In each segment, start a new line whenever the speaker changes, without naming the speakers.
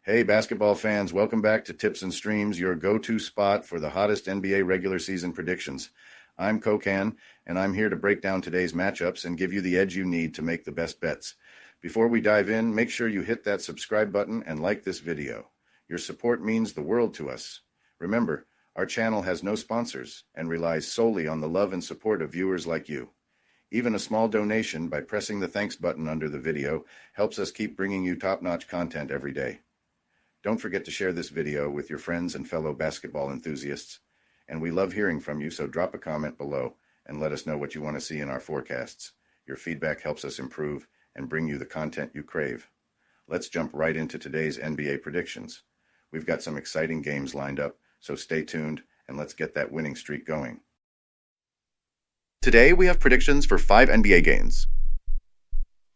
Hey, basketball fans, welcome back to Tips and Streams, your go-to spot for the hottest NBA regular season predictions. I'm Kokan, and I'm here to break down today's matchups and give you the edge you need to make the best bets. Before we dive in, make sure you hit that subscribe button and like this video. Your support means the world to us. Remember, our channel has no sponsors and relies solely on the love and support of viewers like you. Even a small donation by pressing the thanks button under the video helps us keep bringing you top-notch content every day. Don't forget to share this video with your friends and fellow basketball enthusiasts. And we love hearing from you, so drop a comment below and let us know what you want to see in our forecasts. Your feedback helps us improve and bring you the content you crave. Let's jump right into today's NBA predictions. We've got some exciting games lined up, so stay tuned and let's get that winning streak going. Today we have predictions for 5 NBA games.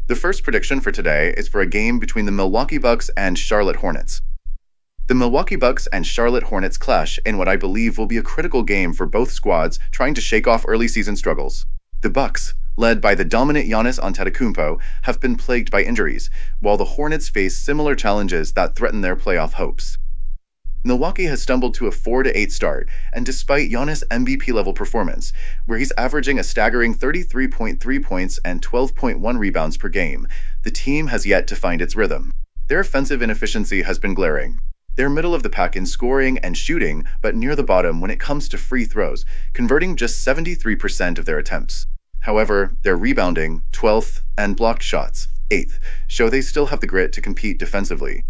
The first prediction for today is for a game between the Milwaukee Bucks and Charlotte Hornets. The Milwaukee Bucks and Charlotte Hornets clash in what I believe will be a critical game for both squads trying to shake off early season struggles. The Bucks, led by the dominant Giannis Antetokounmpo, have been plagued by injuries, while the Hornets face similar challenges that threaten their playoff hopes. Milwaukee has stumbled to a 4-8 start, and despite Giannis' MVP-level performance, where he's averaging a staggering 33.3 points and 12.1 rebounds per game, the team has yet to find its rhythm. Their offensive inefficiency has been glaring. They're middle of the pack in scoring and shooting, but near the bottom when it comes to free throws, converting just 73% of their attempts. However, their rebounding, 12th, and blocked shots, 8th, show they still have the grit to compete defensively.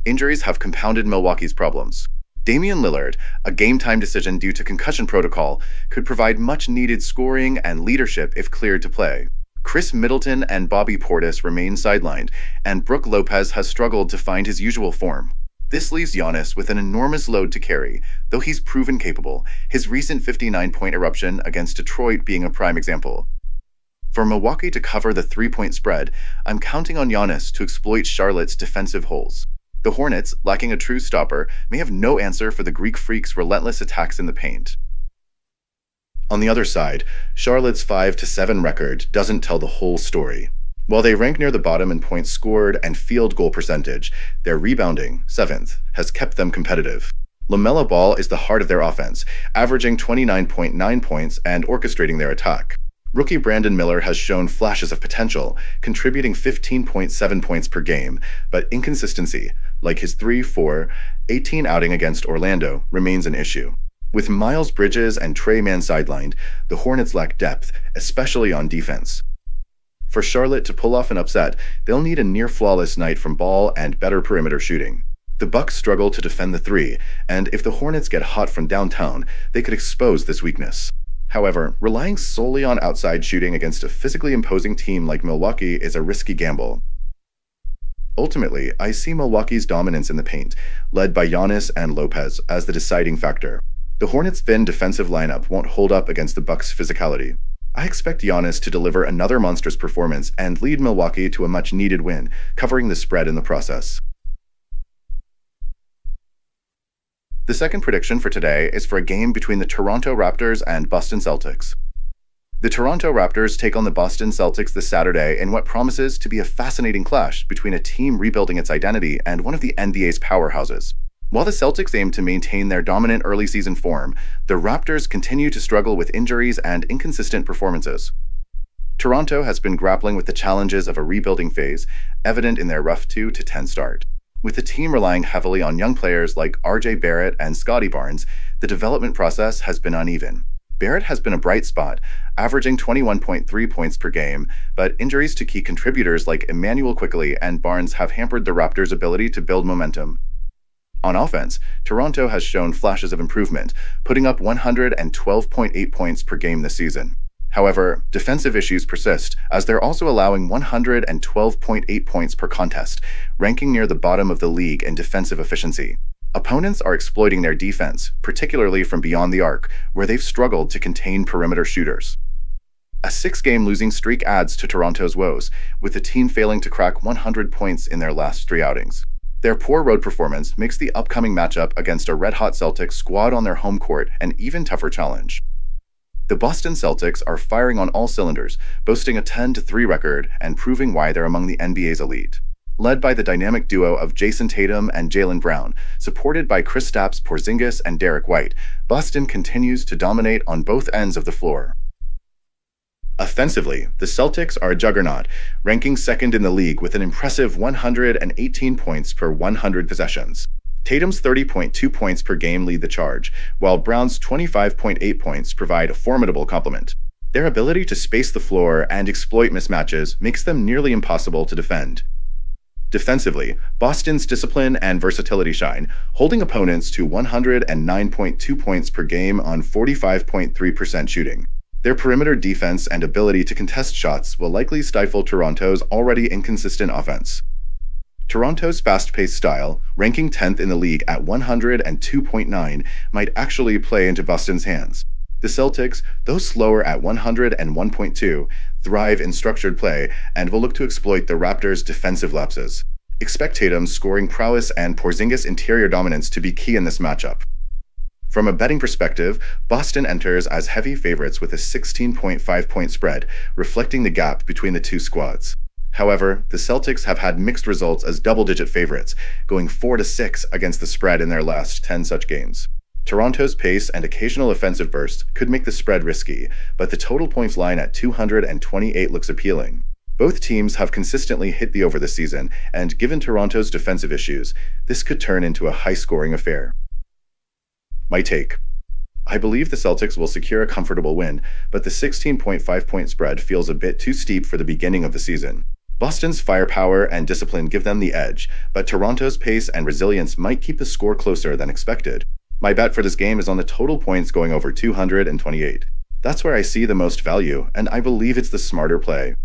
Injuries have compounded Milwaukee's problems. Damian Lillard, a game-time decision due to concussion protocol, could provide much-needed scoring and leadership if cleared to play. Chris Middleton and Bobby Portis remain sidelined, and Brook Lopez has struggled to find his usual form. This leaves Giannis with an enormous load to carry, though he's proven capable, his recent 59-point eruption against Detroit being a prime example. For Milwaukee to cover the 3-point spread, I'm counting on Giannis to exploit Charlotte's defensive holes. The Hornets, lacking a true stopper, may have no answer for the Greek Freak's relentless attacks in the paint. On the other side, Charlotte's 5-7 record doesn't tell the whole story. While they rank near the bottom in points scored and field goal percentage, their rebounding, 7th, has kept them competitive. LaMelo Ball is the heart of their offense, averaging 29.9 points and orchestrating their attack. Rookie Brandon Miller has shown flashes of potential, contributing 15.7 points per game, but inconsistency, like his 3-4-18 outing against Orlando, remains an issue. With Miles Bridges and Trey Mann sidelined, the Hornets lack depth, especially on defense. For Charlotte to pull off an upset, they'll need a near-flawless night from Ball and better perimeter shooting. The Bucks struggle to defend the 3, and if the Hornets get hot from downtown, they could expose this weakness. However, relying solely on outside shooting against a physically imposing team like Milwaukee is a risky gamble. Ultimately, I see Milwaukee's dominance in the paint, led by Giannis and Lopez, as the deciding factor. The Hornets' thin defensive lineup won't hold up against the Bucks' physicality. I expect Giannis to deliver another monstrous performance and lead Milwaukee to a much-needed win, covering the spread in the process. The second prediction for today is for a game between the Toronto Raptors and Boston Celtics. The Toronto Raptors take on the Boston Celtics this Saturday in what promises to be a fascinating clash between a team rebuilding its identity and one of the NBA's powerhouses. While the Celtics aim to maintain their dominant early season form, the Raptors continue to struggle with injuries and inconsistent performances. Toronto has been grappling with the challenges of a rebuilding phase, evident in their rough 2-10 start. With the team relying heavily on young players like R.J. Barrett and Scotty Barnes, the development process has been uneven. Barrett has been a bright spot, averaging 21.3 points per game, but injuries to key contributors like Emmanuel Quickley and Barnes have hampered the Raptors' ability to build momentum. On offense, Toronto has shown flashes of improvement, putting up 112.8 points per game this season. However, defensive issues persist, as they're also allowing 112.8 points per contest, ranking near the bottom of the league in defensive efficiency. Opponents are exploiting their defense, particularly from beyond the arc, where they've struggled to contain perimeter shooters. A 6-game losing streak adds to Toronto's woes, with the team failing to crack 100 points in their last 3 outings. Their poor road performance makes the upcoming matchup against a red-hot Celtics squad on their home court an even tougher challenge. The Boston Celtics are firing on all cylinders, boasting a 10-3 record and proving why they're among the NBA's elite. Led by the dynamic duo of Jason Tatum and Jaylen Brown, supported by Kristaps Porzingis and Derek White, Boston continues to dominate on both ends of the floor. Offensively, the Celtics are a juggernaut, ranking second in the league with an impressive 118 points per 100 possessions. Tatum's 30.2 points per game lead the charge, while Brown's 25.8 points provide a formidable complement. Their ability to space the floor and exploit mismatches makes them nearly impossible to defend. Defensively, Boston's discipline and versatility shine, holding opponents to 109.2 points per game on 45.3% shooting. Their perimeter defense and ability to contest shots will likely stifle Toronto's already inconsistent offense. Toronto's fast-paced style, ranking 10th in the league at 102.9, might actually play into Boston's hands. The Celtics, though slower at 101.2, thrive in structured play and will look to exploit the Raptors' defensive lapses. Expect Tatum's scoring prowess and Porzingis' interior dominance to be key in this matchup. From a betting perspective, Boston enters as heavy favorites with a 16.5-point spread, reflecting the gap between the two squads. However, the Celtics have had mixed results as double-digit favorites, going 4-6 against the spread in their last 10 such games. Toronto's pace and occasional offensive bursts could make the spread risky, but the total points line at 228 looks appealing. Both teams have consistently hit the over this season, and given Toronto's defensive issues, this could turn into a high-scoring affair. My take. I believe the Celtics will secure a comfortable win, but the 16.5-point spread feels a bit too steep for the beginning of the season. Boston's firepower and discipline give them the edge, but Toronto's pace and resilience might keep the score closer than expected. My bet for this game is on the total points going over 228. That's where I see the most value, and I believe it's the smarter play.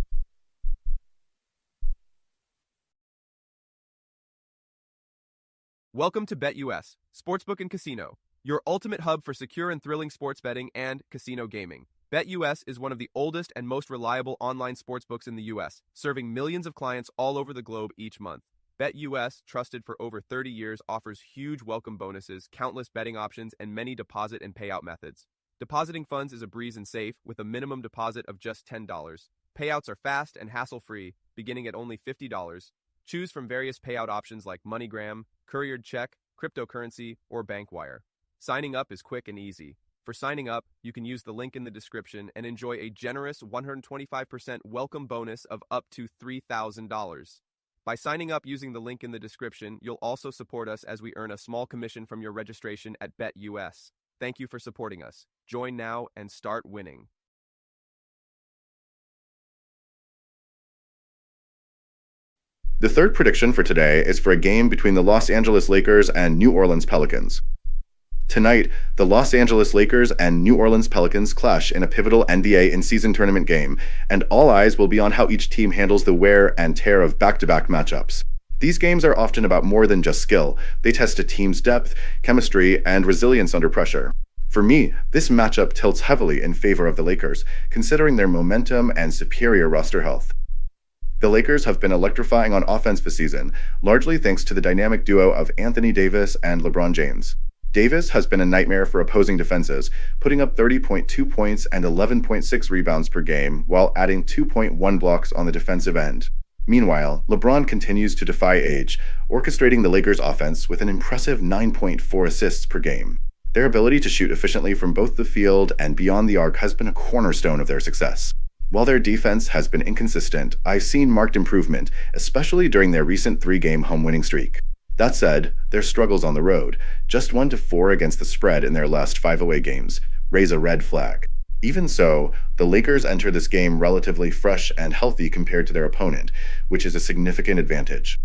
Welcome to BetUS, Sportsbook and Casino, your ultimate hub for secure and thrilling sports betting and casino gaming. BetUS is one of the oldest and most reliable online sportsbooks in the U.S., serving millions of clients all over the globe each month. BetUS, trusted for over 30 years, offers huge welcome bonuses, countless betting options, and many deposit and payout methods. Depositing funds is a breeze and safe, with a minimum deposit of just $10. Payouts are fast and hassle-free, beginning at only $50. Choose from various payout options like MoneyGram, couriered check, cryptocurrency, or bank wire. Signing up is quick and easy. For signing up, you can use the link in the description and enjoy a generous 125% welcome bonus of up to $3,000. By signing up using the link in the description, you'll also support us as we earn a small commission from your registration at BetUS. Thank you for supporting us. Join now and start winning.
The third prediction for today is for a game between the Los Angeles Lakers and New Orleans Pelicans. Tonight, the Los Angeles Lakers and New Orleans Pelicans clash in a pivotal NBA in-season tournament game, and all eyes will be on how each team handles the wear and tear of back-to-back matchups. These games are often about more than just skill. They test a team's depth, chemistry, and resilience under pressure. For me, this matchup tilts heavily in favor of the Lakers, considering their momentum and superior roster health. The Lakers have been electrifying on offense this season, largely thanks to the dynamic duo of Anthony Davis and LeBron James. Davis has been a nightmare for opposing defenses, putting up 30.2 points and 11.6 rebounds per game, while adding 2.1 blocks on the defensive end. Meanwhile, LeBron continues to defy age, orchestrating the Lakers' offense with an impressive 9.4 assists per game. Their ability to shoot efficiently from both the field and beyond the arc has been a cornerstone of their success. While their defense has been inconsistent, I've seen marked improvement, especially during their recent 3-game home winning streak. That said, their struggles on the road, just 1-4 against the spread in their last 5 away games, raise a red flag. Even so, the Lakers enter this game relatively fresh and healthy compared to their opponent, which is a significant advantage.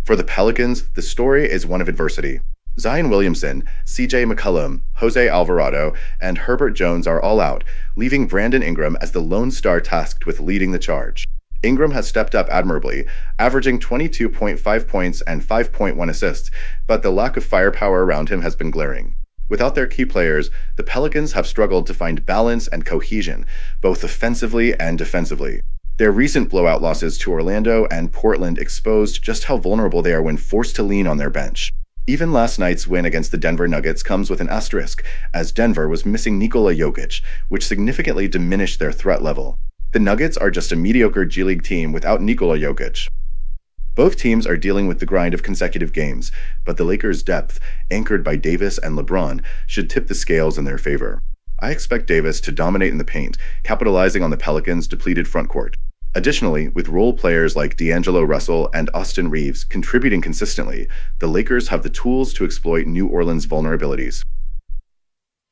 For the Pelicans, the story is one of adversity. Zion Williamson, CJ McCollum, Jose Alvarado, and Herbert Jones are all out, leaving Brandon Ingram as the lone star tasked with leading the charge. Ingram has stepped up admirably, averaging 22.5 points and 5.1 assists, but the lack of firepower around him has been glaring. Without their key players, the Pelicans have struggled to find balance and cohesion, both offensively and defensively. Their recent blowout losses to Orlando and Portland exposed just how vulnerable they are when forced to lean on their bench. Even last night's win against the Denver Nuggets comes with an asterisk, as Denver was missing Nikola Jokic, which significantly diminished their threat level. The Nuggets are just a mediocre G League team without Nikola Jokic. Both teams are dealing with the grind of consecutive games, but the Lakers' depth, anchored by Davis and LeBron, should tip the scales in their favor. I expect Davis to dominate in the paint, capitalizing on the Pelicans' depleted frontcourt. Additionally, with role players like D'Angelo Russell and Austin Reeves contributing consistently, the Lakers have the tools to exploit New Orleans' vulnerabilities.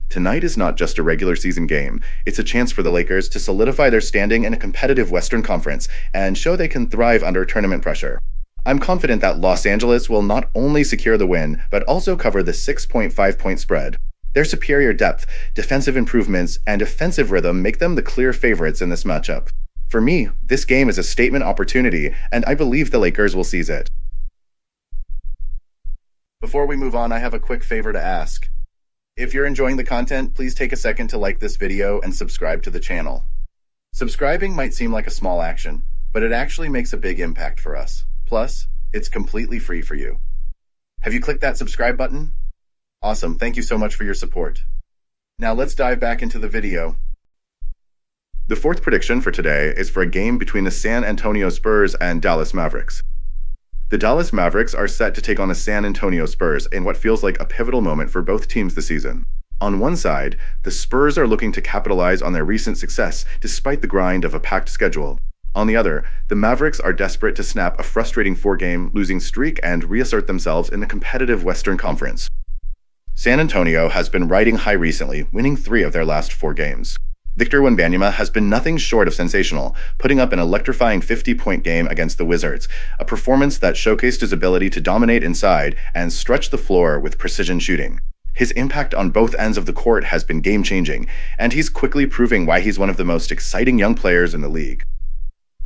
Tonight is not just a regular season game, it's a chance for the Lakers to solidify their standing in a competitive Western Conference and show they can thrive under tournament pressure. I'm confident that Los Angeles will not only secure the win, but also cover the 6.5-point spread. Their superior depth, defensive improvements, and offensive rhythm make them the clear favorites in this matchup. For me, this game is a statement opportunity, and I believe the Lakers will seize it. Before we move on, I have a quick favor to ask. If you're enjoying the content, please take a second to like this video and subscribe to the channel. Subscribing might seem like a small action, but it actually makes a big impact for us. Plus, it's completely free for you. Have you clicked that subscribe button? Awesome, thank you so much for your support. Now let's dive back into the video. The fourth prediction for today is for a game between the San Antonio Spurs and Dallas Mavericks. The Dallas Mavericks are set to take on the San Antonio Spurs in what feels like a pivotal moment for both teams this season. On one side, the Spurs are looking to capitalize on their recent success despite the grind of a packed schedule. On the other, the Mavericks are desperate to snap a frustrating four-game losing streak and reassert themselves in the competitive Western Conference. San Antonio has been riding high recently, winning 3 of their last 4 games. Victor Wembanyama has been nothing short of sensational, putting up an electrifying 50-point game against the Wizards, a performance that showcased his ability to dominate inside and stretch the floor with precision shooting. His impact on both ends of the court has been game-changing, and he's quickly proving why he's one of the most exciting young players in the league.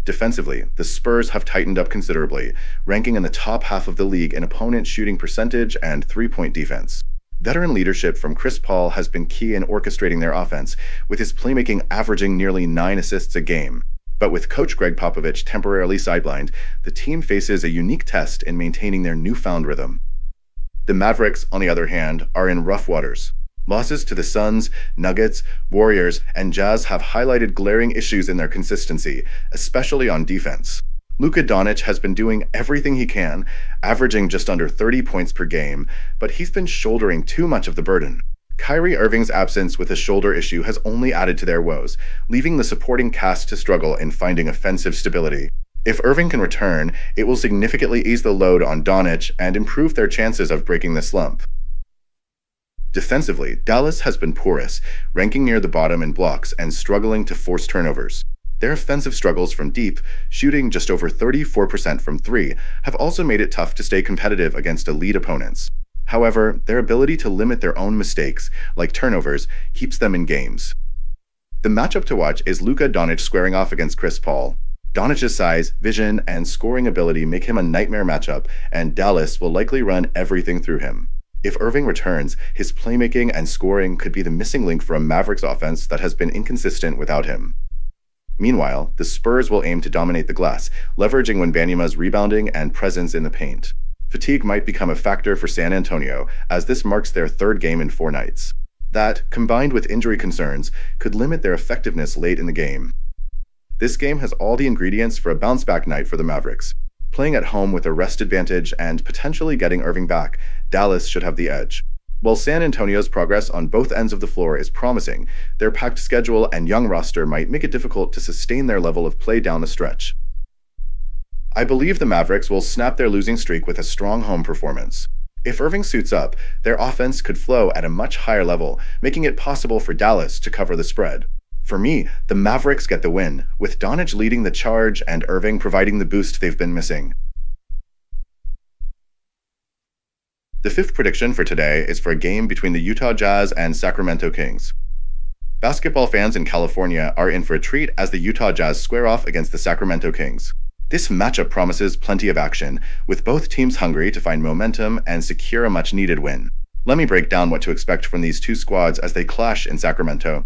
Defensively, the Spurs have tightened up considerably, ranking in the top half of the league in opponent shooting percentage and three-point defense. Veteran leadership from Chris Paul has been key in orchestrating their offense, with his playmaking averaging nearly 9 assists a game. But with coach Greg Popovich temporarily sidelined, the team faces a unique test in maintaining their newfound rhythm. The Mavericks, on the other hand, are in rough waters. Losses to the Suns, Nuggets, Warriors, and Jazz have highlighted glaring issues in their consistency, especially on defense. Luka Doncic has been doing everything he can, averaging just under 30 points per game, but he's been shouldering too much of the burden. Kyrie Irving's absence with a shoulder issue has only added to their woes, leaving the supporting cast to struggle in finding offensive stability. If Irving can return, it will significantly ease the load on Doncic and improve their chances of breaking the slump. Defensively, Dallas has been porous, ranking near the bottom in blocks and struggling to force turnovers. Their offensive struggles from deep, shooting just over 34% from 3, have also made it tough to stay competitive against elite opponents. However, their ability to limit their own mistakes, like turnovers, keeps them in games. The matchup to watch is Luka Doncic squaring off against Chris Paul. Doncic's size, vision, and scoring ability make him a nightmare matchup, and Dallas will likely run everything through him. If Irving returns, his playmaking and scoring could be the missing link for a Mavericks offense that has been inconsistent without him. Meanwhile, the Spurs will aim to dominate the glass, leveraging Wembanyama's rebounding and presence in the paint. Fatigue might become a factor for San Antonio, as this marks their 3rd game in 4 nights. That, combined with injury concerns, could limit their effectiveness late in the game. This game has all the ingredients for a bounce-back night for the Mavericks. Playing at home with a rest advantage and potentially getting Irving back, Dallas should have the edge. While San Antonio's progress on both ends of the floor is promising, their packed schedule and young roster might make it difficult to sustain their level of play down the stretch. I believe the Mavericks will snap their losing streak with a strong home performance. If Irving suits up, their offense could flow at a much higher level, making it possible for Dallas to cover the spread. For me, the Mavericks get the win, with Doncic leading the charge and Irving providing the boost they've been missing. The 5th prediction for today is for a game between the Utah Jazz and Sacramento Kings. Basketball fans in California are in for a treat as the Utah Jazz square off against the Sacramento Kings. This matchup promises plenty of action, with both teams hungry to find momentum and secure a much-needed win. Let me break down what to expect from these two squads as they clash in Sacramento.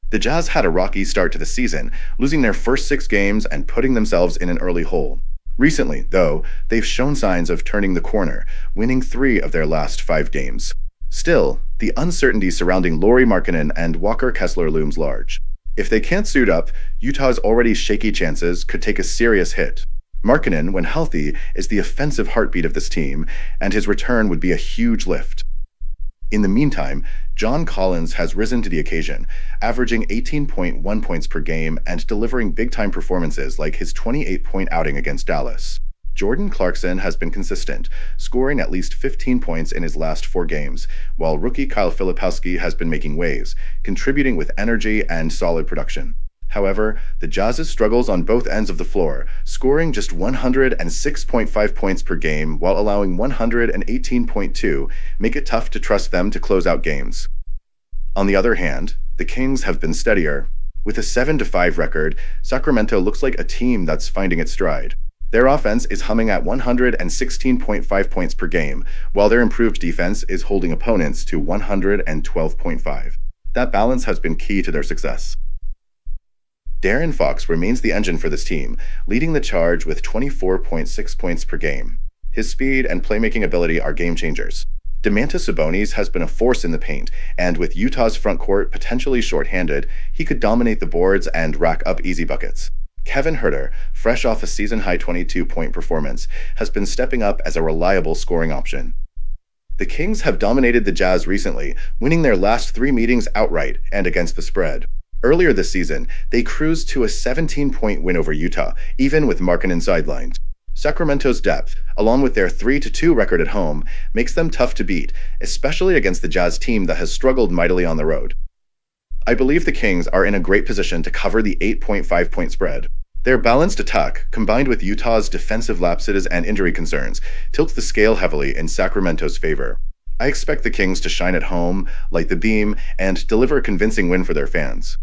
The Jazz had a rocky start to the season, losing their first 6 games and putting themselves in an early hole. Recently, though, they've shown signs of turning the corner, winning 3 of their last 5 games. Still, the uncertainty surrounding Lauri Markkanen and Walker Kessler looms large. If they can't suit up, Utah's already shaky chances could take a serious hit. Markkanen, when healthy, is the offensive heartbeat of this team, and his return would be a huge lift. In the meantime, John Collins has risen to the occasion, averaging 18.1 points per game and delivering big-time performances like his 28-point outing against Dallas. Jordan Clarkson has been consistent, scoring at least 15 points in his last 4 games, while rookie Kyle Filipowski has been making waves, contributing with energy and solid production. However, the Jazz's struggles on both ends of the floor, scoring just 106.5 points per game while allowing 118.2, make it tough to trust them to close out games. On the other hand, the Kings have been steadier. With a 7-5 record, Sacramento looks like a team that's finding its stride. Their offense is humming at 116.5 points per game, while their improved defense is holding opponents to 112.5. That balance has been key to their success. De'Aaron Fox remains the engine for this team, leading the charge with 24.6 points per game. His speed and playmaking ability are game changers. Domantas Sabonis has been a force in the paint, and with Utah's front court potentially short-handed, he could dominate the boards and rack up easy buckets. Kevin Huerter, fresh off a season-high 22-point performance, has been stepping up as a reliable scoring option. The Kings have dominated the Jazz recently, winning their last 3 meetings outright and against the spread. Earlier this season, they cruised to a 17-point win over Utah, even with Markkanen sidelined. Sacramento's depth, along with their 3-2 record at home, makes them tough to beat, especially against the Jazz team that has struggled mightily on the road. I believe the Kings are in a great position to cover the 8.5-point spread. Their balanced attack, combined with Utah's defensive lapses and injury concerns, tilts the scale heavily in Sacramento's favor. I expect the Kings to shine at home, light the beam, and deliver a convincing win for their fans.